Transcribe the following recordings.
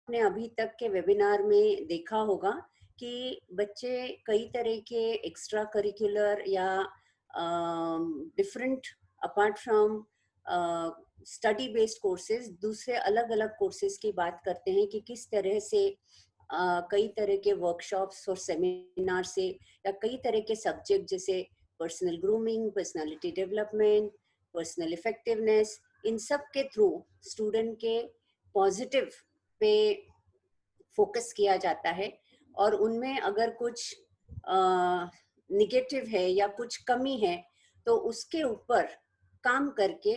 आपने अभी तक के वेबिनार में देखा होगा कि बच्चे कई तरह के एक्स्ट्रा करिकुलर या different apart from study based courses दूसरे अलग अलग कोर्सेज की बात करते हैं कि किस तरह से कई तरह के वर्कशॉप्स और सेमिनार से या कई तरह के सब्जेक्ट जैसे personal grooming, personality development, personal effectiveness, इन सब के थ्रू स्टूडेंट के पॉजिटिव पे फोकस किया जाता है और उनमें अगर कुछ निगेटिव है या कुछ कमी है तो उसके ऊपर काम करके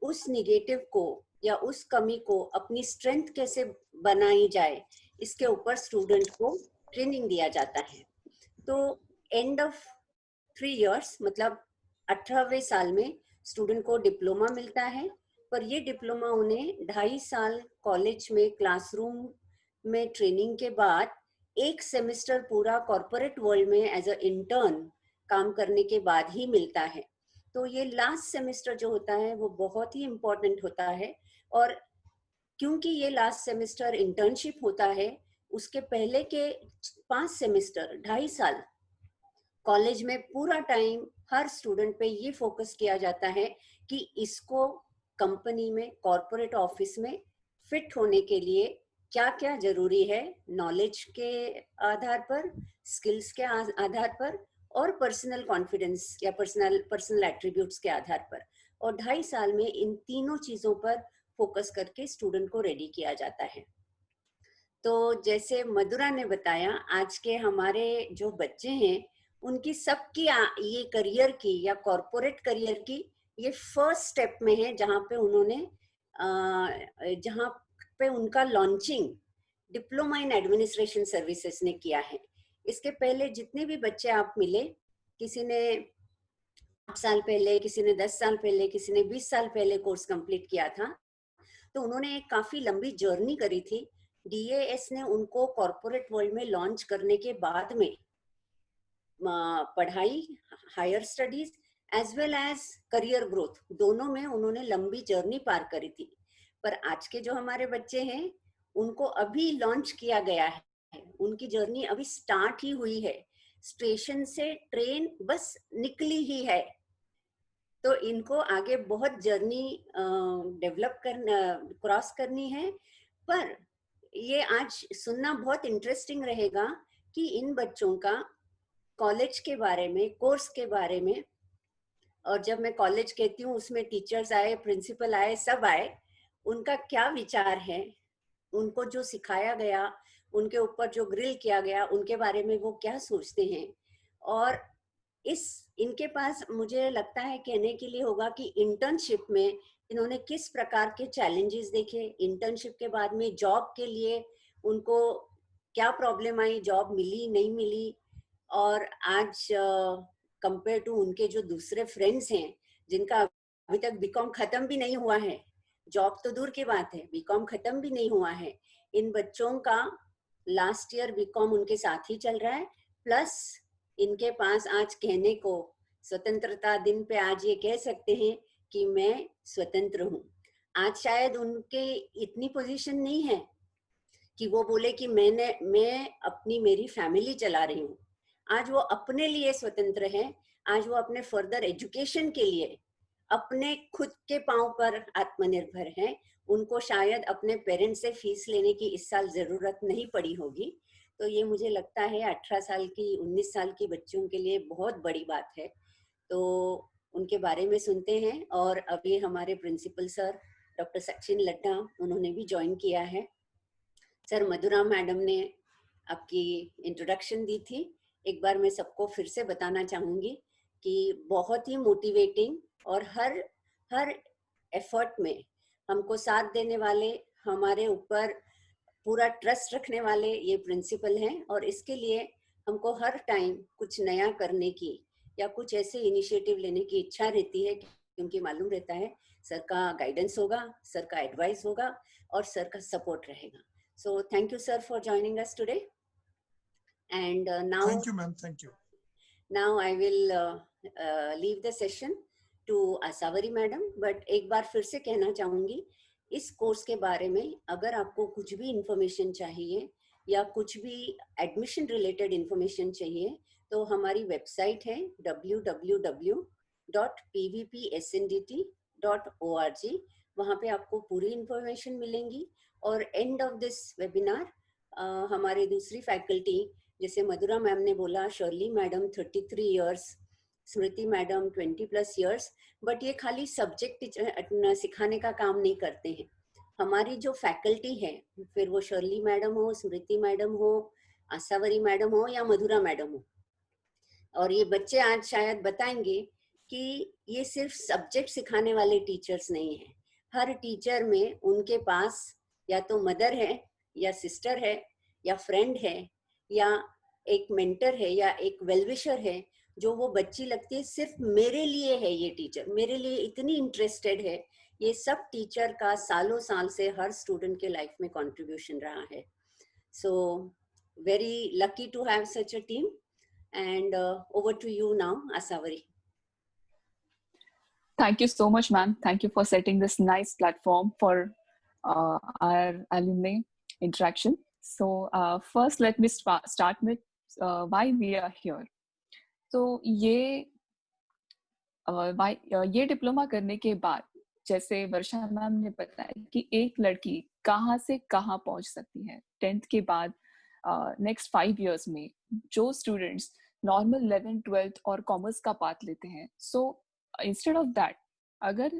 उस निगेटिव को या उस कमी को अपनी स्ट्रेंथ कैसे बनाई जाए इसके ऊपर स्टूडेंट को ट्रेनिंग दिया जाता है। तो एंड ऑफ 3 इयर्स मतलब 18वें साल में स्टूडेंट को डिप्लोमा मिलता है, पर ये डिप्लोमा उन्हें 2.5 साल कॉलेज में क्लासरूम में ट्रेनिंग के बाद 1 सेमेस्टर पूरा कॉर्पोरेट वर्ल्ड में एज अ इंटर्न काम करने के बाद ही मिलता है। तो ये लास्ट सेमेस्टर जो होता है वो बहुत ही इम्पोर्टेंट होता है और क्योंकि ये लास्ट सेमेस्टर इंटर्नशिप होता है, उसके पहले के 5 सेमेस्टर 2.5 साल कॉलेज में पूरा टाइम हर स्टूडेंट पे ये फोकस किया जाता है कि इसको कंपनी में कॉर्पोरेट ऑफिस में फिट होने के लिए क्या क्या जरूरी है, नॉलेज के आधार पर, स्किल्स के आधार पर और पर्सनल कॉन्फिडेंस या पर्सनल एट्रीब्यूट्स के आधार पर। और 2.5 साल में इन तीनों चीजों पर फोकस करके स्टूडेंट को रेडी किया जाता है। तो जैसे मधुरा ने बताया, आज के हमारे जो बच्चे हैं उनकी सबकी ये करियर की या कॉर्पोरेट करियर की ये फर्स्ट स्टेप में है जहाँ पे उन्होंने जहाँ पे उनका launching diploma in administration services ने किया है। इसके पहले जितने भी बच्चे आप मिले, किसी ने 8 साल पहले, किसी ने 10 साल पहले, किसी ने 20 साल पहले कोर्स कंप्लीट किया था, तो उन्होंने एक काफी लंबी जर्नी करी थी। डीएएस ने उनको कॉर्पोरेट वर्ल्ड में लॉन्च करने के बाद में पढ़ाई, higher studies as well as career growth दोनों में उन्होंने लंबी जर्नी पार करी थी। पर आज के जो हमारे बच्चे हैं उनको अभी लॉन्च किया गया है, उनकी जर्नी अभी स्टार्ट ही हुई है, स्टेशन से ट्रेन बस निकली ही है। तो इनको आगे बहुत जर्नी डेवलप करना, क्रॉस करनी है। पर ये आज सुनना बहुत इंटरेस्टिंग रहेगा कि इन बच्चों का कॉलेज के बारे में, कोर्स के बारे में, और जब मैं कॉलेज कहती हूँ उसमें टीचर्स आए, प्रिंसिपल आए, सब आए, उनका क्या विचार है, उनको जो सिखाया गया, उनके ऊपर जो ग्रिल किया गया, उनके बारे में वो क्या सोचते हैं। और इस इनके पास मुझे लगता है कहने के लिए होगा कि इंटर्नशिप में इन्होंने किस प्रकार के चैलेंजेस देखे, इंटर्नशिप के बाद में जॉब के लिए उनको क्या प्रॉब्लम आई, जॉब मिली नहीं मिली, और आज कंपेयर टू उनके जो दूसरे फ्रेंड्स हैं जिनका अभी तक बीकॉम खत्म भी नहीं हुआ है, जॉब तो दूर की बात है, बीकॉम खत्म भी नहीं हुआ है, इन बच्चों का लास्ट ईयर बीकॉम उनके साथ ही चल रहा है। प्लस इनके पास आज कहने को स्वतंत्रता दिन पे आज ये कह सकते हैं कि मैं स्वतंत्र हूँ। आज शायद उनके इतनी पोजीशन नहीं है कि वो बोले कि मैं अपनी मेरी फैमिली चला रही हूँ। आज वो अपने लिए स्वतंत्र है, आज वो अपने फर्दर एजुकेशन के लिए अपने खुद के पांव पर आत्मनिर्भर है। उनको शायद अपने पेरेंट्स से फीस लेने की इस साल जरूरत नहीं पड़ी होगी। तो ये मुझे लगता है 18 साल की, 19 साल की बच्चों के लिए बहुत बड़ी बात है। तो उनके बारे में सुनते हैं। और अभी हमारे principal sir doctor Sachin Laddha, उन्होंने भी ज्वाइन किया है। सर, मधुरा मैडम ने आपकी इंट्रोडक्शन दी थी, एक बार मैं सबको फिर से बताना चाहूंगी कि बहुत ही मोटिवेटिंग और हर हर एफर्ट में हमको साथ देने वाले, हमारे ऊपर पूरा ट्रस्ट रखने वाले ये प्रिंसिपल हैं। और इसके लिए हमको हर टाइम कुछ नया करने की या कुछ ऐसे इनिशिएटिव लेने की इच्छा रहती है, क्योंकि मालूम रहता है सर का गाइडेंस होगा, सर का एडवाइस होगा और सर का सपोर्ट रहेगा। So thank you, sir, for joining us today. And Thank you, ma'am. Thank you. now I will leave the session to Asavari madam. But एक बार फिर से कहना चाहूंगी इस कोर्स के बारे में अगर आपको कुछ भी इंफॉर्मेशन चाहिए या कुछ भी एडमिशन रिलेटेड इंफॉर्मेशन चाहिए तो हमारी वेबसाइट है www.pvpsndt.org। वहाँ पे आपको पूरी इंफॉर्मेशन मिलेंगी। और एंड ऑफ दिस वेबिनार हमारे दूसरी फैकल्टी जैसे मधुरा मैम ने बोला, Shirley madam 33 years, Smriti madam 20+ years, but ये खाली सब्जेक्ट सिखाने का काम नहीं करते हैं। हमारी जो फैकल्टी है, फिर वो शर्ली मैडम हो, स्मृति मैडम हो, आसावरी मैडम हो या मधुरा मैडम हो, और ये बच्चे आज शायद बताएंगे कि ये सिर्फ सब्जेक्ट सिखाने वाले टीचर्स नहीं है। हर टीचर में उनके पास या तो मदर है या सिस्टर है या फ्रेंड है या एक मेंटर है या एक वेलविशर है, जो वो बच्ची लगती है सिर्फ मेरे लिए है, ये टीचर मेरे लिए इतनी इंटरेस्टेड है। ये सब टीचर का सालों साल से हर स्टूडेंट के लाइफ में कंट्रीब्यूशन रहा है। So very lucky to have such a team. And over to you now, Asavari. Thank you so much, ma'am. Thank you for setting this nice platform for our alumni interaction. So first, let me start with why we are here. So ये diploma करने के बाद, जैसे वर्षा ma'am ने बताया कि एक लड़की कहाँ से कहाँ पहुँच सकती है 10th के बाद। नेक्स्ट 5 years में जो स्टूडेंट्स नॉर्मल 11th 12th और कॉमर्स का पाथ लेते हैं, सो इंस्टेड ऑफ दैट अगर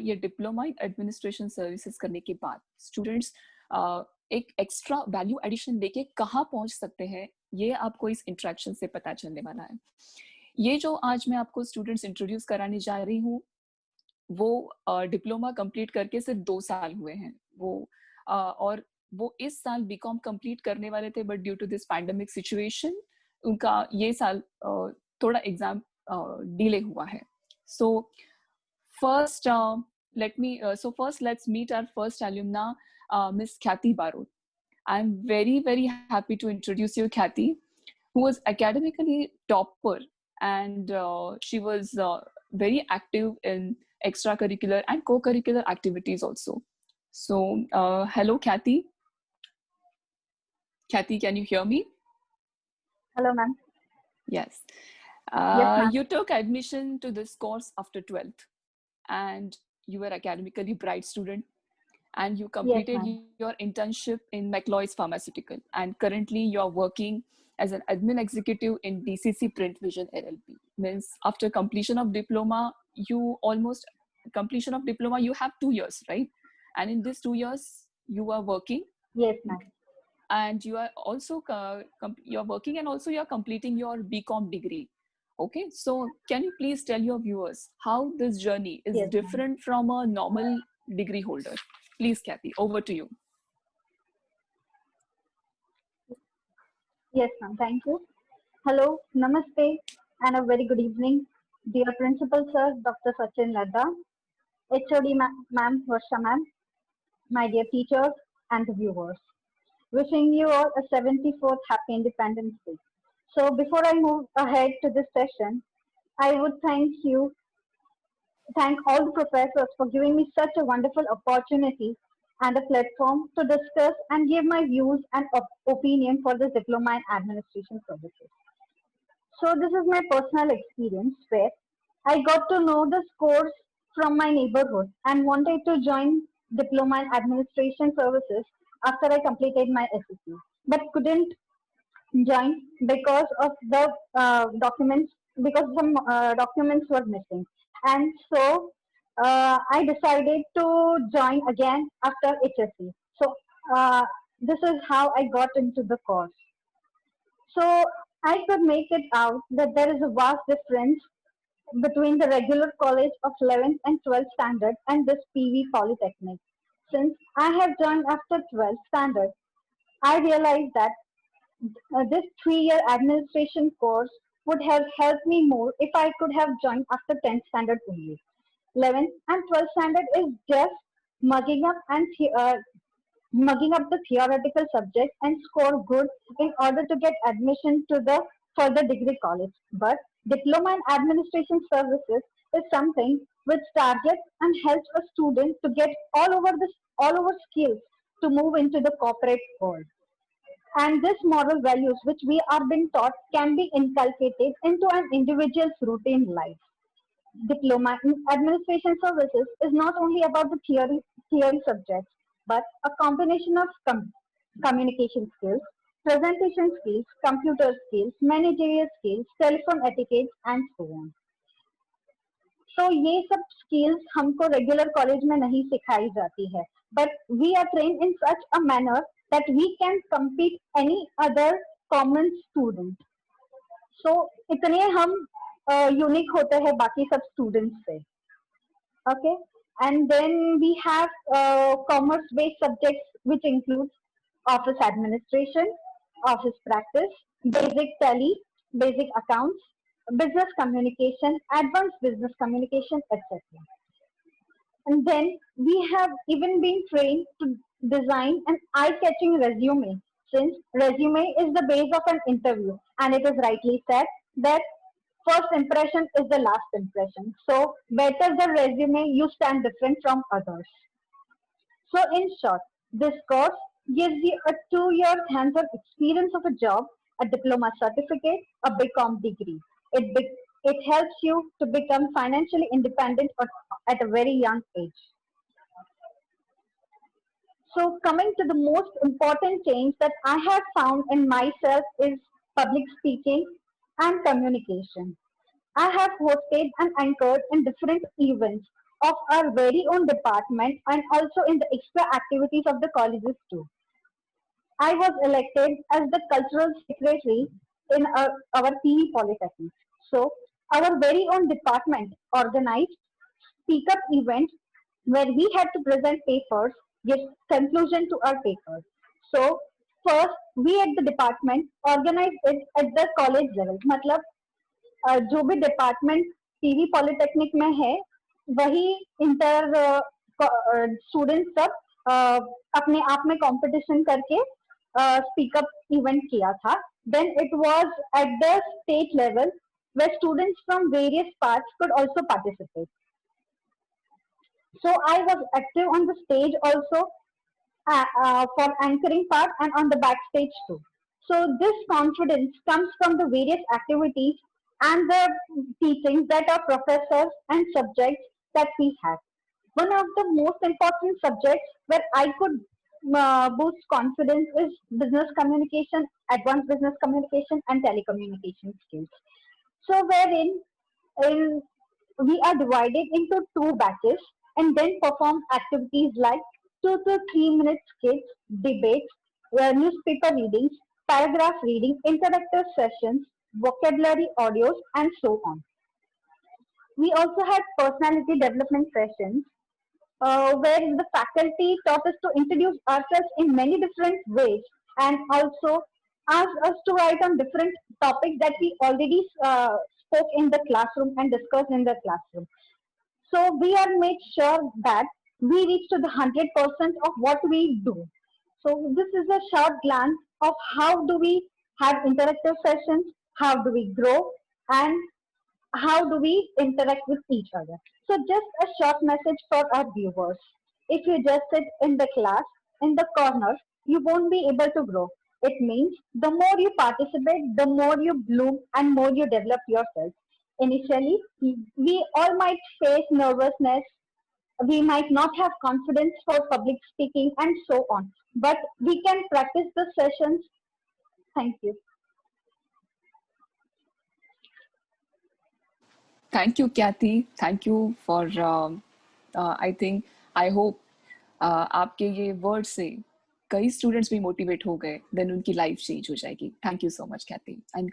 ये डिप्लोमा इन एडमिनिस्ट्रेशन सर्विसेज करने के बाद स्टूडेंट्स एक एक्स्ट्रा वैल्यू एडिशन लेके कहाँ पहुँच सकते हैं, ये आपको इस इंटरेक्शन से पता चलने वाला है। ये जो आज मैं आपको स्टूडेंट्स इंट्रोड्यूस कराने जा रही हूँ, वो डिप्लोमा कंप्लीट करके सिर्फ 2 साल हुए हैं और वो इस साल बीकॉम कंप्लीट करने वाले थे, but due to this pandemic situation उनका ये साल थोड़ा एग्जाम डिले हुआ है। So first let's meet our first alumna, Miss Khyati Barot. I'm very happy to introduce you, Khyati, who was academically topper, and she was very active in extracurricular and co-curricular activities also. So hello Khyati. Khyati, can you hear me? Hello, ma'am. Yes. Yes, ma'am. You took admission to this course after 12th, and you were academically bright student, and you completed your internship in McLeod's Pharmaceutical, and currently you are working as an admin executive in DCC Print Vision LLP. Means after completion of diploma, you have 2 years, right? And in these 2 years, you are working. Yes, ma'am. And you are also you're working, and also you're completing your BCom degree. Okay, so can you please tell your viewers how this journey is different from a normal degree holder? Please, Khyati, over to you. Yes, ma'am. Thank you. Hello, namaste, and a very good evening, dear Principal Sir, Dr. Sachin Ladda, HOD ma'am, Varsha ma'am, my dear teachers, and the viewers. Wishing you all a 74th Happy Independence Day. So before I move ahead to this session, I would thank all the professors for giving me such a wonderful opportunity and a platform to discuss and give my views and opinion for this diploma in administration services. So this is my personal experience where I got to know this course from my neighborhood and wanted to join diploma in administration services after I completed my SSC, but couldn't join because of the documents, because some documents were missing, and so I decided to join again after HSC. So this is how I got into the course. So I could make it out that there is a vast difference between the regular college of 11th and 12th standard and this PV Polytechnic. Since I have joined after 12th standard, I realized that this 3-year administration course would have helped me more if I could have joined after 10th standard only. 11th and 12th standard is just mugging up the theoretical subjects and score good in order to get admission to the further degree college. But diploma in administration services is something which targets and helps a student to get all over the all over skills to move into the corporate world. And this moral values which we are being taught can be inculcated into an individual's routine life. Diploma in administration services is not only about the theory subjects, but a combination of communication skills, presentation skills, computer skills, managerial skills, telephone etiquette, and so on. तो ये सब skills हमको regular college में नहीं सिखाई जाती है, but we are trained in such a manner that we can compete any other common student. So इतने हम unique होते हैं बाकी सब students से. Okay, and then we have commerce-based subjects which include office administration, office practice, basic tally, basic accounts, business communication, advanced business communication, etc. And then we have even been trained to design an eye-catching resume, since resume is the base of an interview, and it is rightly said that first impression is the last impression. So better the resume, you stand different from others. So in short, this course gives you a 2-year hands-on experience of a job, a diploma certificate, a BCom degree. It helps you to become financially independent at a very young age. So coming to the most important change that I have found in myself is public speaking and communication. I have hosted and anchored in different events of our very own department and also in the extra activities of the colleges too. I was elected as the cultural secretary in our PE Polytechnic. So our very own department organized speak up events where we had to present papers, give conclusion to our papers. So first we at the department organized it at the college level. मतलब जो भी department PV polytechnic में है वही inter student सब अपने आप में कंपटीशन करके स्पीकअप इवेंट किया था. Then it was at the state level where students from various parts could also participate. So I was active on the stage also for anchoring part and on the backstage too. So this confidence comes from the various activities and the teachings that our professors and subjects that we have. One of the most important subjects where I could boost confidence is business communication, advanced business communication, and telecommunication skills. So wherein we are divided into 2 batches and then perform activities like 2 to 3 minute skits, debates, newspaper readings, paragraph reading, interactive sessions, vocabulary audios, and so on. We also had personality development sessions where the faculty taught us to introduce ourselves in many different ways and also asked us to write on different topics that we already spoke in the classroom and discussed in the classroom. So we are made sure that we reach to the 100% of what we do. So this is a short glance of how do we have interactive sessions, how do we grow, and how do we interact with each other. So just a short message for our viewers. If you just sit in the class, in the corner, you won't be able to grow. It means the more you participate, the more you bloom and more you develop yourself. Initially, we all might face nervousness, we might not have confidence for public speaking and so on. But we can practice the sessions. Thank you. Thank you, Kathy. Thank you for, I think, I hope आपके ये word से कई students भी motivate हो गए, then उनकी life change हो जाएगी. Thank you so much, Kathy. And